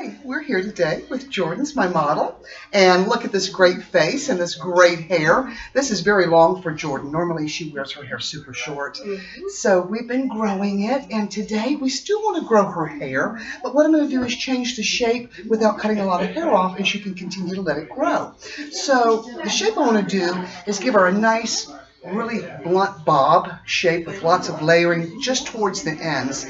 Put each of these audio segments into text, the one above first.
Hi, we're here today with Jordan's my model, and look at this great face and this great hair. This is very long for Jordan. Normally she wears her hair super short. So we've been growing it, and today we still want to grow her hair, but what I'm going to do is change the shape without cutting a lot of hair off, and she can continue to let it grow. So the shape I want to do is give her a nice really blunt bob shape with lots of layering just towards the ends,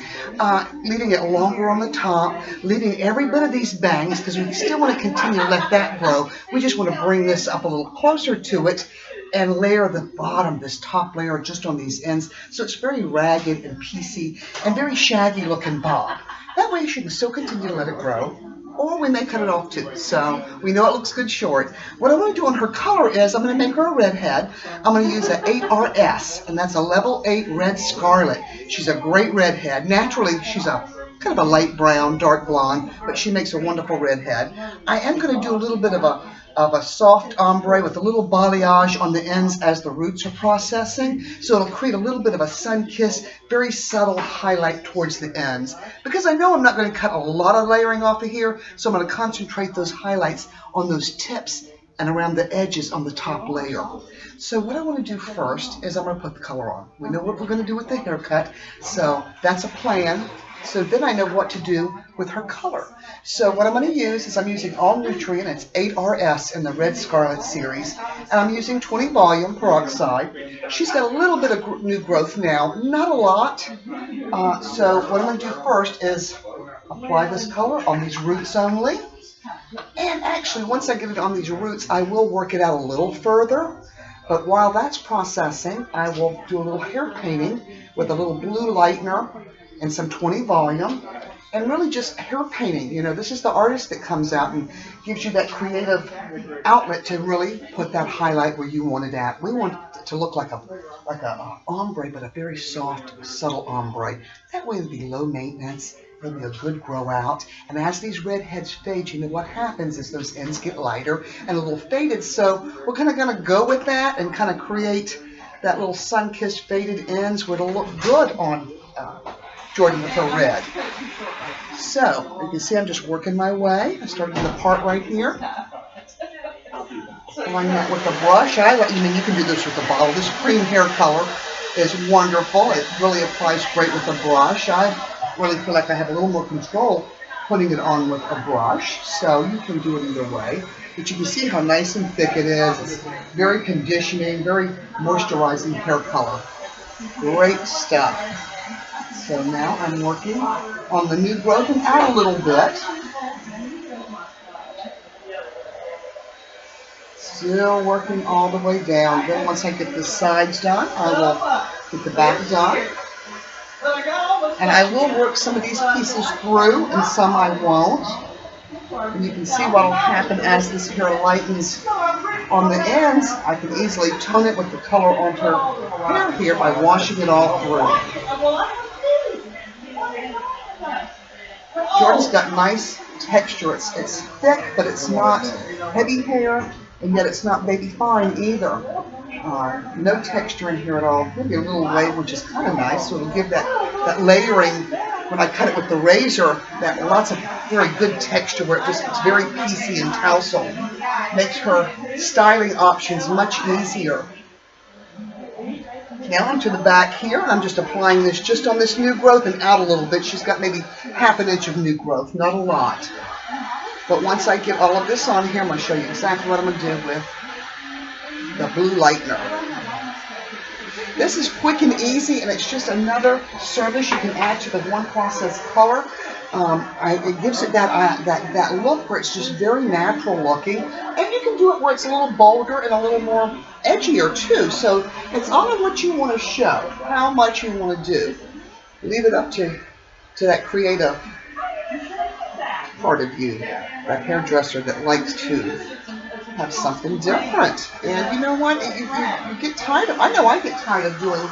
leaving it longer on the top, leaving every bit of these bangs because we still want to continue to let that grow. We just want to bring this up a little closer to it and layer the bottom, this top layer just on these ends, so it's very ragged and piecey and very shaggy looking bob. That way she can still continue to let it grow, or we may cut it off too. So we know it looks good short. What I want to do on her color is I'm going to make her a redhead. I'm going to use an 8RS, and that's a level 8 red scarlet. She's a great redhead. Naturally, she's a kind of a light brown, dark blonde, but she makes a wonderful redhead. I am going to do a little bit of a soft ombre with a little balayage on the ends as the roots are processing, so it'll create a little bit of a sun-kissed, very subtle highlight towards the ends. Because I know I'm not going to cut a lot of layering off of here, so I'm going to concentrate those highlights on those tips and around the edges on the top layer. So what I want to do first is I'm going to put the color on. We know what we're going to do with the haircut, so that's a plan. So then I know what to do with her color. So what I'm going to use is I'm using All Nutrient. It's 8RS in the Red Scarlet series. And I'm using 20 volume peroxide. She's got a little bit of new growth now, not a lot. So what I'm going to do first is apply this color on these roots only. And actually, once I get it on these roots, I will work it out a little further. But while that's processing, I will do a little hair painting with a little blue lightener and some 20 volume, and really just hair painting. You know, this is the artist that comes out and gives you that creative outlet to really put that highlight where you want it at. We want it to look like a ombre, but a very soft, subtle ombre. That way it'll be low maintenance. It'll be a good grow out. And as these redheads fade, you know what happens is those ends get lighter and a little faded. So we're kind of going to go with that and kind of create that little sun-kissed faded ends where it'll look good on Jordan with her red. So you can see I'm just working my way. I started in the part right here. Applying that with a brush. I mean, you can do this with a bottle. This cream hair color is wonderful. It really applies great with a brush. I really feel like I have a little more control putting it on with a brush. So you can do it either way. But you can see how nice and thick it is. It's very conditioning, very moisturizing hair color. Great stuff. So now I'm working on the new growth and out a little bit. Still working all the way down. Then once I get the sides done, I will get the back done. And I will work some of these pieces through and some I won't. And you can see what will happen as this hair lightens on the ends. I can easily tone it with the color on her hair here by washing it all through. Jordan's got nice texture. It's thick, but it's not heavy hair, and yet it's not baby fine either. No texture in here at all. Maybe a little wave, which is kind of nice. So it'll give that layering when I cut it with the razor, that lots of very good texture where it's very piecey and tousled. Makes her styling options much easier. Now I'm to the back here, and I'm just applying this just on this new growth and out a little bit. She's got maybe ½ an inch of new growth, not a lot. But once I get all of this on here, I'm going to show you exactly what I'm going to do with the blue lightener. This is quick and easy, and it's just another service you can add to the one process color. It gives it that look where it's just very natural looking, and you can do it where it's a little bolder and a little more edgier too. So it's all in what you want to show, how much you want to do. Leave it up to that creative part of you, that hairdresser that likes to have something different. And you know what? You get tired of. I know I get tired of doing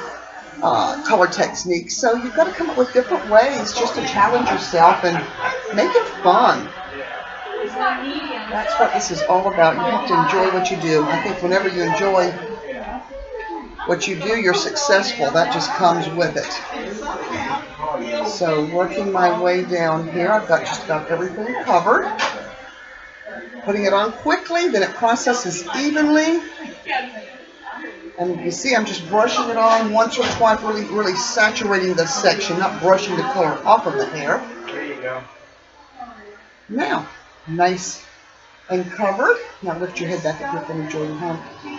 color techniques. So you've got to come up with different ways just to challenge yourself and make it fun. That's what this is all about. You have to enjoy what you do. I think whenever you enjoy what you do, you're successful. That just comes with it. So working my way down here, I've got just about everything covered. Putting it on quickly, then it processes evenly. And you see I'm just brushing it on once or twice, really saturating this section, not brushing the color off of the hair. There you go. Now, nice and covered. Now lift your head back up here for me, Jordan.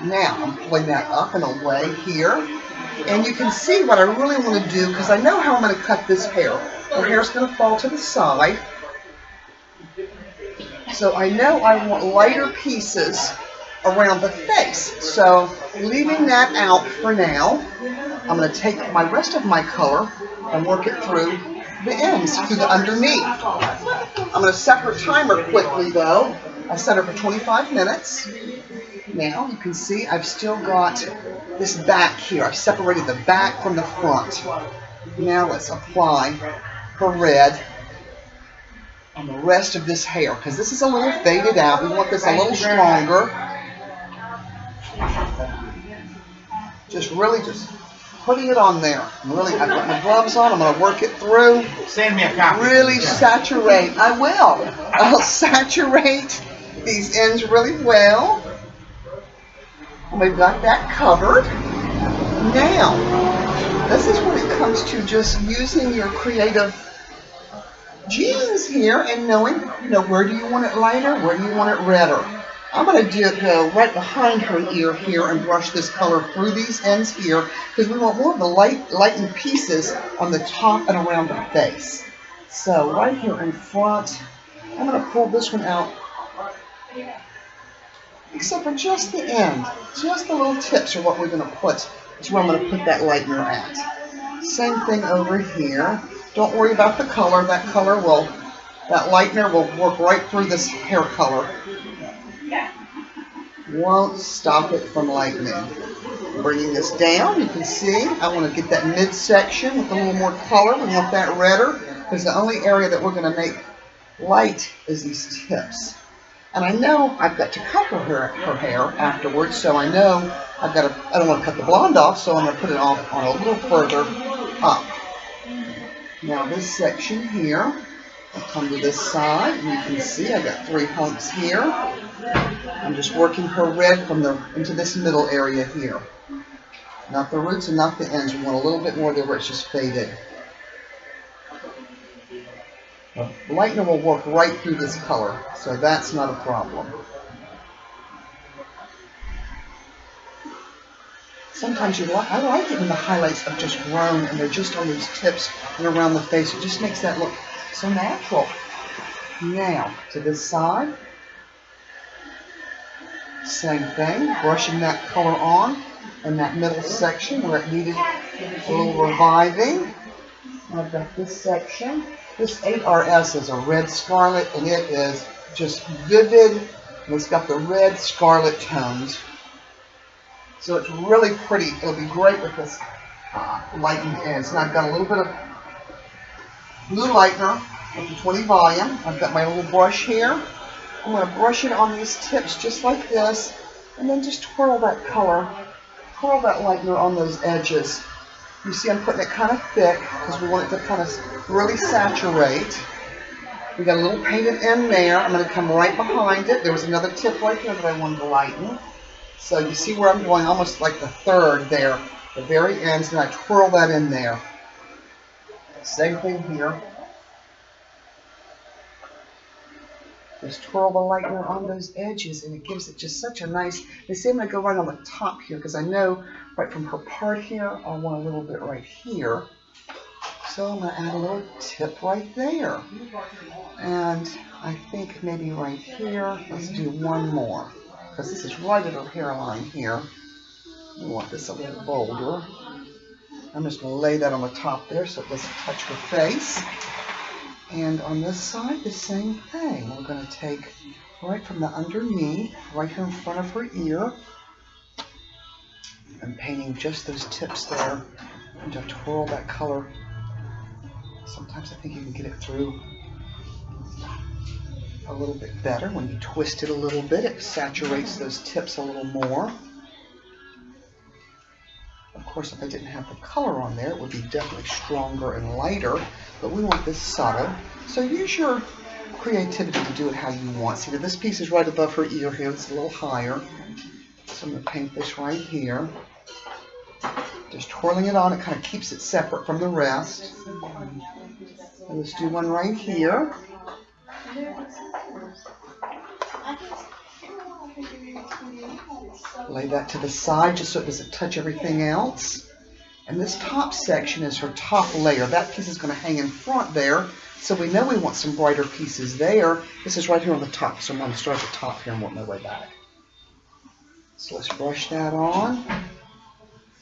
Now I'm pulling that up and away here. And you can see what I really want to do, because I know how I'm going to cut this hair. The hair's going to fall to the side. So I know I want lighter pieces around the face. So leaving that out for now, I'm going to take my rest of my color and work it through the ends, through the underneath. I'm going to set her timer quickly though. I set her for 25 minutes. Now you can see I've still got this back here. I've separated the back from the front. Now let's apply her red on the rest of this hair, because this is a little faded out. We want this a little stronger. Just putting it on there. Really, I've got my gloves on. I'm going to work it through. Send me a copy. Really saturate. I will. I'll saturate these ends really well. And we've got that covered. Now, this is when it comes to just using your creative genes here and knowing, where do you want it lighter, where do you want it redder. I'm going to go right behind her ear here and brush this color through these ends here, because we want more of the lightened pieces on the top and around the face. So right here in front, I'm going to pull this one out, except for just the end. Just the little tips are what we're going to put. That's where I'm going to put that lightener at. Same thing over here. Don't worry about the color. That lightener will work right through this hair color. Won't stop it from lightening. Bringing this down, you can see I want to get that midsection with a little more color. We want that redder, because the only area that we're going to make light is these tips. And I know I've got to cut her hair afterwards, so I know I don't want to cut the blonde off, so I'm going to put it on a little further up. Now this section here, I'll come to this side, and you can see I got 3 humps here. I'm just working her red into this middle area here. Not the roots and not the ends. We want a little bit more there where it's just faded. The lightener will work right through this color, so that's not a problem. Sometimes I like it when the highlights have just grown and they're just on these tips and around the face. It just makes that look so natural. Now, to this side. Same thing, brushing that color on in that middle section where it needed a little reviving. I've got this section. This 8RS is a red scarlet, and it is just vivid, and it's got the red scarlet tones. So it's really pretty. It'll be great with this lightened ends. And I've got a little bit of blue lightener with the 20 volume. I've got my little brush here. I'm going to brush it on these tips just like this, and then just twirl that color, twirl that lightener on those edges. You see I'm putting it kind of thick because we want it to kind of really saturate. We got a little painted end there. I'm going to come right behind it. There was another tip right here that I wanted to lighten. So you see where I'm going, almost like the third there, the very ends, and I twirl that in there. Same thing here. Just twirl the lightener on those edges, and it gives it just such a nice, you see I'm going to go right on the top here, because I know right from her part here, I want a little bit right here. So I'm going to add a little tip right there. And I think maybe right here, let's do one more, because this is right at her hairline here. We want this a little bolder. I'm just going to lay that on the top there so it doesn't touch her face. And on this side, the same thing. We're going to take right from the underneath, right here in front of her ear. I'm painting just those tips there. And to twirl that color. Sometimes I think you can get it through a little bit better. When you twist it a little bit, it saturates those tips a little more. Of course, if I didn't have the color on there, it would be definitely stronger and lighter, but we want this subtle. So use your creativity to do it how you want. See, this piece is right above her ear here. It's a little higher. So I'm going to paint this right here. Just twirling it on, it kind of keeps it separate from the rest. And let's do one right here. Lay that to the side just so it doesn't touch everything else. And this top section is her top layer. That piece is going to hang in front there. So we know we want some brighter pieces there. This is right here on the top. So I'm going to start at the top here and work my way back. So let's brush that on.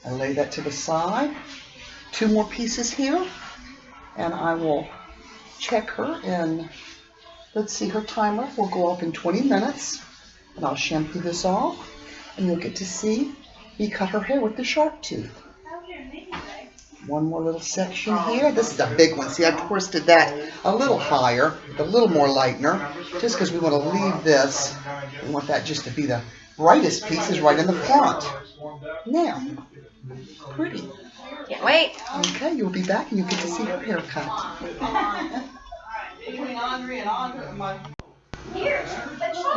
I lay that to the side. 2 more pieces here. And I will check her and let's see, her timer will go off in 20 minutes. And I'll shampoo this off. And you'll get to see me cut her hair with the sharp tooth. One more little section here. This is a big one. See, I twisted that a little higher, a little more lightener, just because we want to leave this. We want that just to be the brightest piece is right in the front. Now, pretty. Can't wait. Okay, you'll be back and you'll get to see her haircut.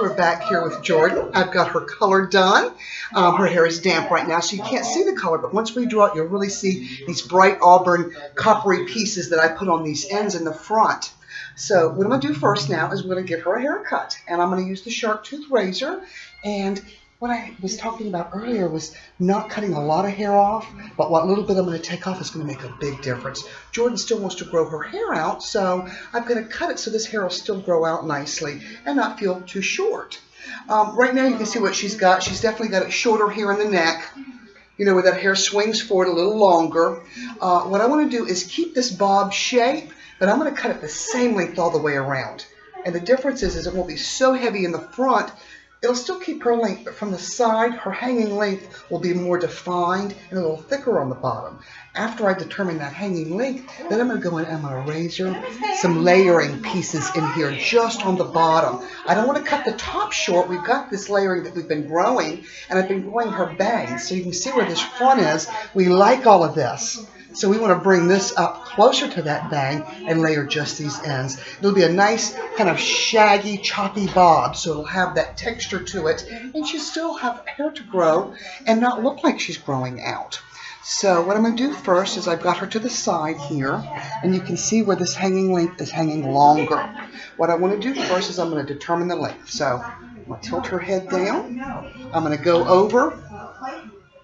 We're back here with Jordan. I've got her color done. Her hair is damp right now, so you can't see the color, but once we draw it, you'll really see these bright auburn coppery pieces that I put on these ends in the front. So what I'm going to do first now is we're going to give her a haircut, and I'm going to use the sharp tooth razor. And what I was talking about earlier was not cutting a lot of hair off, but what little bit I'm going to take off is going to make a big difference. Jordan still wants to grow her hair out, so I'm going to cut it so this hair will still grow out nicely and not feel too short. Right now you can see what she's got. She's definitely got it shorter here in the neck, you know, where that hair swings forward a little longer. What I want to do is keep this bob shape, but I'm going to cut it the same length all the way around. And the difference is it won't be so heavy in the front. It'll still keep her length, but from the side, her hanging length will be more defined and a little thicker on the bottom. After I determine that hanging length, then I'm going to go in and I'm going to razor some layering pieces in here just on the bottom. I don't want to cut the top short. We've got this layering that we've been growing, and I've been growing her bangs. So you can see where this front is. We like all of this. So we want to bring this up closer to that bang and layer just these ends. It'll be a nice kind of shaggy, choppy bob, so it'll have that texture to it, and she'll still have hair to grow and not look like she's growing out. So what I'm going to do first is I've got her to the side here, and you can see where this hanging length is hanging longer. What I want to do first is I'm going to determine the length. So I'm going to tilt her head down. I'm going to go over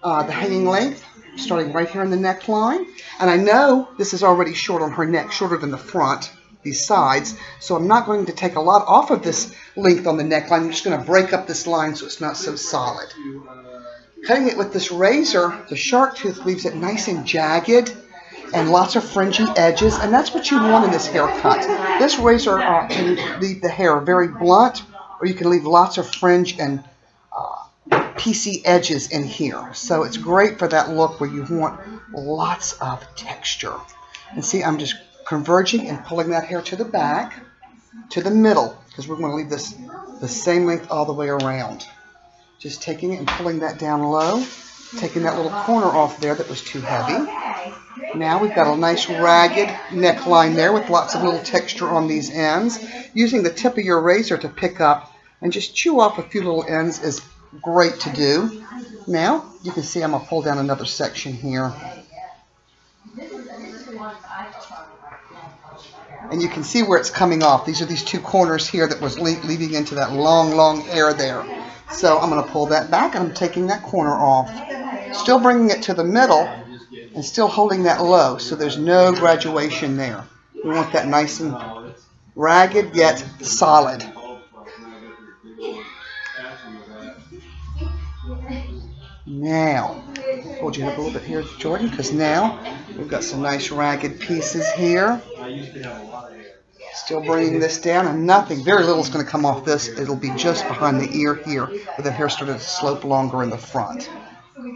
the hanging length, starting right here in the neckline. And I know this is already short on her neck, shorter than the front, these sides. So I'm not going to take a lot off of this length on the neckline. I'm just going to break up this line so it's not so solid. Cutting it with this razor, the sharp tooth leaves it nice and jagged and lots of fringy edges. And that's what you want in this haircut. This razor can leave the hair very blunt, or you can leave lots of fringe and piecey edges in here. So it's great for that look where you want lots of texture. And see, I'm just converging and pulling that hair to the back, to the middle, because we're going to leave this the same length all the way around. Just taking it and pulling that down low, taking that little corner off there that was too heavy. Now we've got a nice ragged neckline there with lots of little texture on these ends. Using the tip of your razor to pick up and just chew off a few little ends is great to do. Now you can see I'm going to pull down another section here. And you can see where it's coming off. These are these 2 corners here that was leading into that long hair there. So I'm going to pull that back, and I'm taking that corner off. Still bringing it to the middle and still holding that low so there's no graduation there. We want that nice and ragged yet solid. Now, hold you up a little bit here, Jordan, because now we've got some nice ragged pieces here. Still bringing this down, and nothing, very little is going to come off this. It'll be just behind the ear here, where the hair started to slope longer in the front.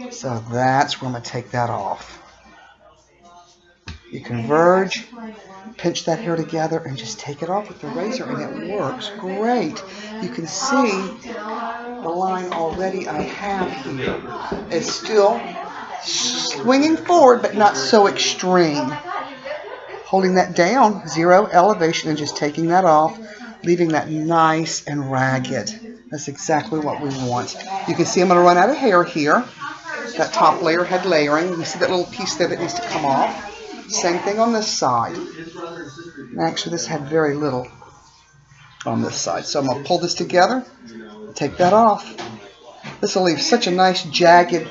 So that's where I'm going to take that off. You converge, pinch that hair together, and just take it off with the razor, and it works great. You can see the line already I have here is still Swinging forward, but not so extreme. Holding that down, 0 elevation, and just taking that off, leaving that nice and ragged. That's exactly what we want. You can see I'm going to run out of hair here. That top layer had layering. You see that little piece there that needs to come off. Same thing on this side. Actually, this had very little on this side. So I'm going to pull this together, take that off. This will leave such a nice jagged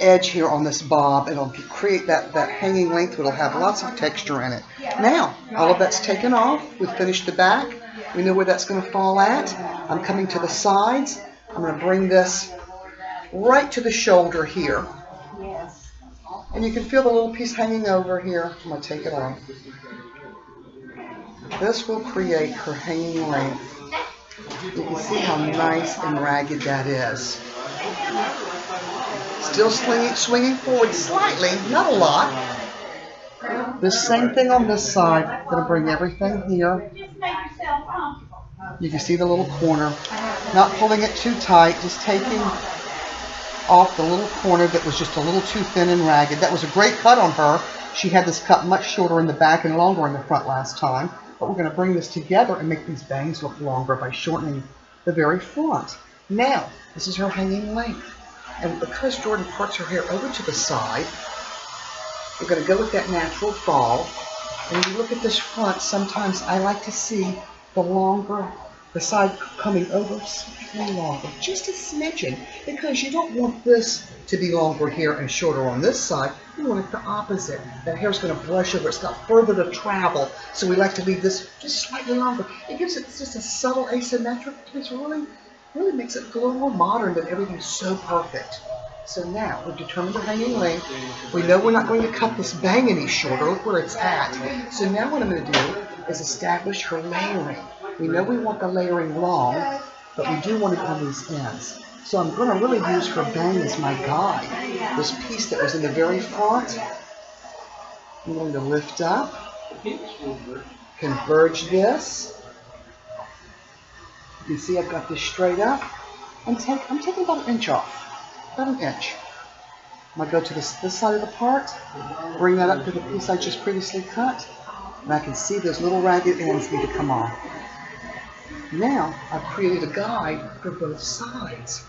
edge here on this bob. It'll create that hanging length. It'll have lots of texture in it. Now, all of that's taken off. We've finished the back. We know where that's going to fall at. I'm coming to the sides. I'm going to bring this right to the shoulder here. And you can feel the little piece hanging over here. I'm going to take it off. This will create her hanging length. You can see how nice and ragged that is. Still swinging forward slightly, not a lot. The same thing on this side. I'm going to bring everything here. You can see the little corner. Not pulling it too tight, just taking off the little corner that was just a little too thin and ragged. That was a great cut on her. She had this cut much shorter in the back and longer in the front last time. But we're going to bring this together and make these bangs look longer by shortening the very front. Now, this is her hanging length. And because Jordan parts her hair over to the side, we're going to go with that natural fall. And when you look at this front, sometimes I like to see the side coming over slightly longer, just a smidgen, because you don't want this to be longer here and shorter on this side. You want it the opposite. That hair's going to brush over. It's got further to travel, so we like to leave this just slightly longer. It gives it just a subtle asymmetric. It really makes it a little more modern than everything's so perfect. So now we've determined the hanging length. We know we're not going to cut this bang any shorter. Look where it's at. So now what I'm going to do is establish her layering. We know we want the layering long, but we do want it on these ends. So I'm going to really use her bang as my guide. This piece that was in the very front, I'm going to lift up, converge this. You can see I've got this straight up. I'm taking about an inch off, about an inch. I'm going to go to this side of the part, bring that up to the piece I just previously cut, and I can see those little ragged ends need to come off. Now I've created a guide for both sides.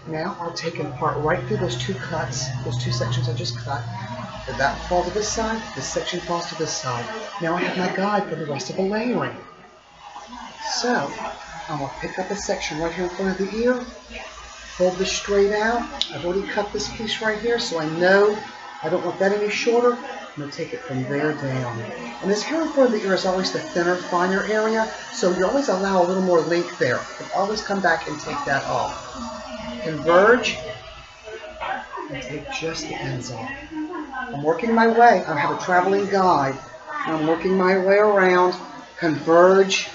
Now I'll take and part right through those two cuts, those two sections I just cut. If that falls to this side, this section falls to this side. Now I have my guide for the rest of the layering. So I'm going to pick up a section right here in front of the ear, hold this straight out. I've already cut this piece right here, so I know I don't want that any shorter. I'm going to take it from there down. And this hair in front of the ear is always the thinner, finer area, so you always allow a little more length there. But always come back and take that off. Converge, and take just the ends off. I'm working my way. I have a traveling guide. And I'm working my way around, converge,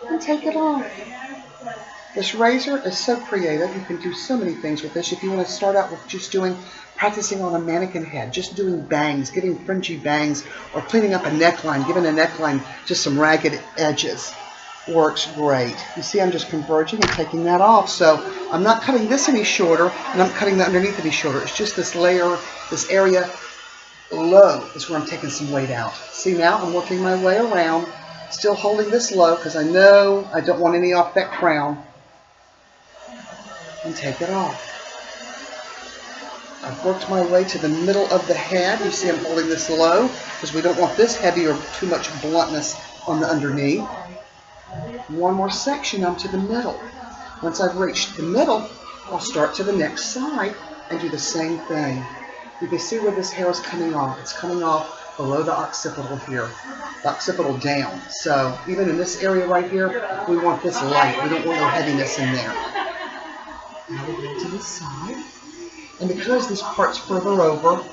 and take it off. This razor is so creative. You can do so many things with this. If you want to start out with just practicing on a mannequin head, just doing bangs, getting fringy bangs, or cleaning up a neckline, giving a neckline just some ragged edges, works great. You see I'm just converging and taking that off. So I'm not cutting this any shorter, and I'm cutting the underneath any shorter. It's just this layer, this area low is where I'm taking some weight out. See, now I'm working my way around, still holding this low because I know I don't want any off that crown. And take it off. I've worked my way to the middle of the head. You see I'm holding this low because we don't want this heavy or too much bluntness on the underneath. One more section up to the middle. Once I've reached the middle, I'll start to the next side and do the same thing. You can see where this hair is coming off. It's coming off below the occipital here, the occipital down. So even in this area right here, we want this light. We don't want no heaviness in there. Now we go to the side. And because this part's further over,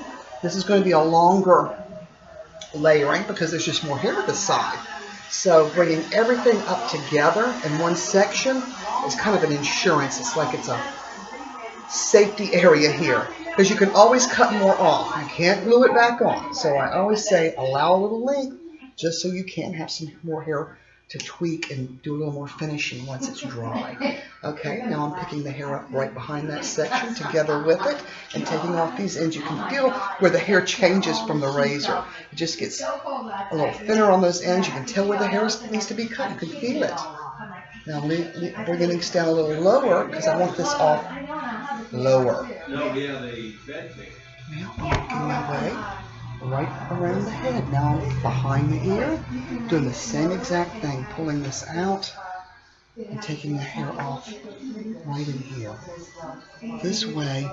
this is going to be a longer layering because there's just more hair at the side. So bringing everything up together in one section is kind of an insurance. It's like it's a safety area here because you can always cut more off. You can't glue it back on. So I always say allow a little length just so you can have some more hair to tweak and do a little more finishing once it's dry. Okay, now I'm picking the hair up right behind that section together with it and taking off these ends. You can feel where the hair changes from the razor. It just gets a little thinner on those ends. You can tell where the hair needs to be cut. You can feel it. Now I'm bringing things down a little lower because I want this off lower. Now I'm working my way right around the head. Now I'm behind the ear, doing the same exact thing, pulling this out and taking the hair off right in here. This way,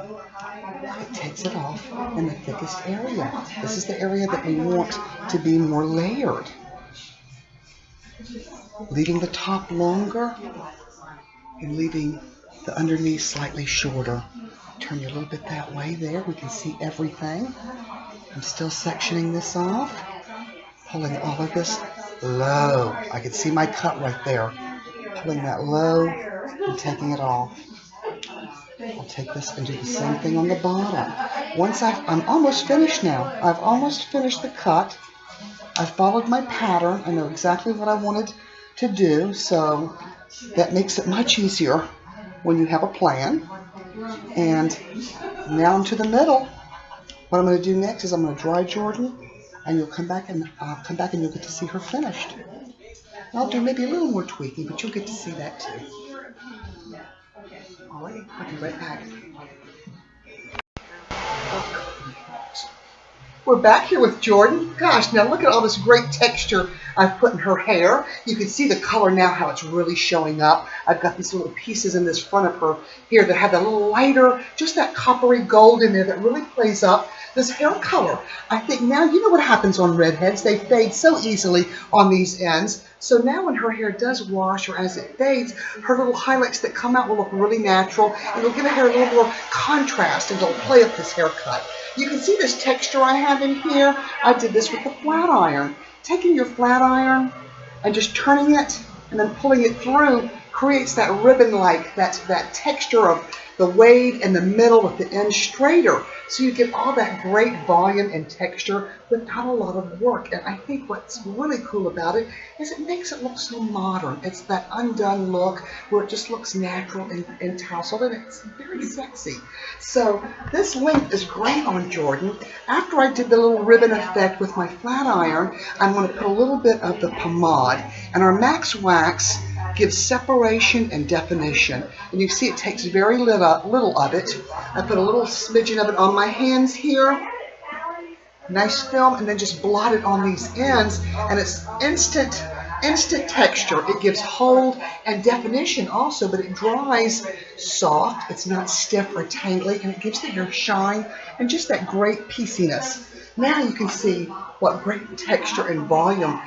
it takes it off in the thickest area. This is the area that we want to be more layered. Leaving the top longer and leaving the underneath slightly shorter. Turn you a little bit that way there. We can see everything. I'm still sectioning this off, pulling all of this low. I can see my cut right there. Pulling that low and taking it off. I'll take this and do the same thing on the bottom. I'm almost finished now. I've almost finished the cut. I followed my pattern. I know exactly what I wanted to do, so that makes it much easier when you have a plan. And now I'm to the middle. What I'm going to do next is I'm going to dry Jordan, and you'll come back and you'll get to see her finished. I'll do maybe a little more tweaking, but you'll get to see that too. Alright, I'll be right back. We're back here with Jordan. Gosh, now look at all this great texture I've put in her hair. You can see the color now, how it's really showing up. I've got these little pieces in this front of her here that have that little lighter, just that coppery gold in there that really plays up this hair color. I think now, you know what happens on redheads. They fade so easily on these ends. So now when her hair does wash or as it fades, her little highlights that come out will look really natural. And it'll give the hair a little more contrast and it'll play up this haircut. You can see this texture I have in here. I did this with the flat iron. Taking your flat iron and just turning it and then pulling it through creates that ribbon-like, that texture of the wave in the middle with the end straighter. So you get all that great volume and texture without a lot of work. And I think what's really cool about it is it makes it look so modern. It's that undone look where it just looks natural and tousled, and it's very sexy. So this length is great on Jordan. After I did the little ribbon effect with my flat iron, I'm going to put a little bit of the pomade. And our Max Wax gives separation and definition. And you see it takes very little of it. I put a little smidgen of it on my hands here. Nice film, and then just blot it on these ends, and it's instant texture. It gives hold and definition also, but it dries soft. It's not stiff or tangly, and it gives the hair shine and just that great pieciness. Now you can see what great texture and volume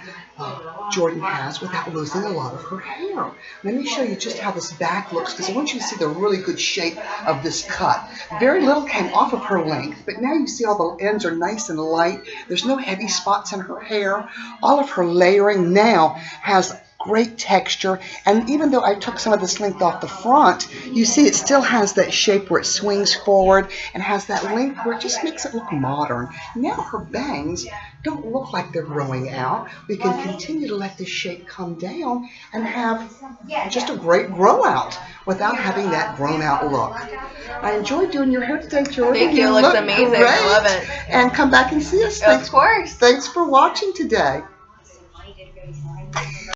Jordan has without losing a lot of her hair. Let me show you just how this back looks, because I want you to see the really good shape of this cut. Very little came off of her length, but now you see all the ends are nice and light. There's no heavy spots in her hair. All of her layering now has great texture, and even though I took some of this length off the front, you see it still has that shape where it swings forward and has that length where it just makes it look modern. Now her bangs don't look like they're growing out. We can continue to let this shape come down and have just a great grow out without having that grown out look. I enjoyed doing your hair today, Jordan. Thank you. It looks amazing. Great. I love it. And come back and see us. Of course. Thanks for watching today.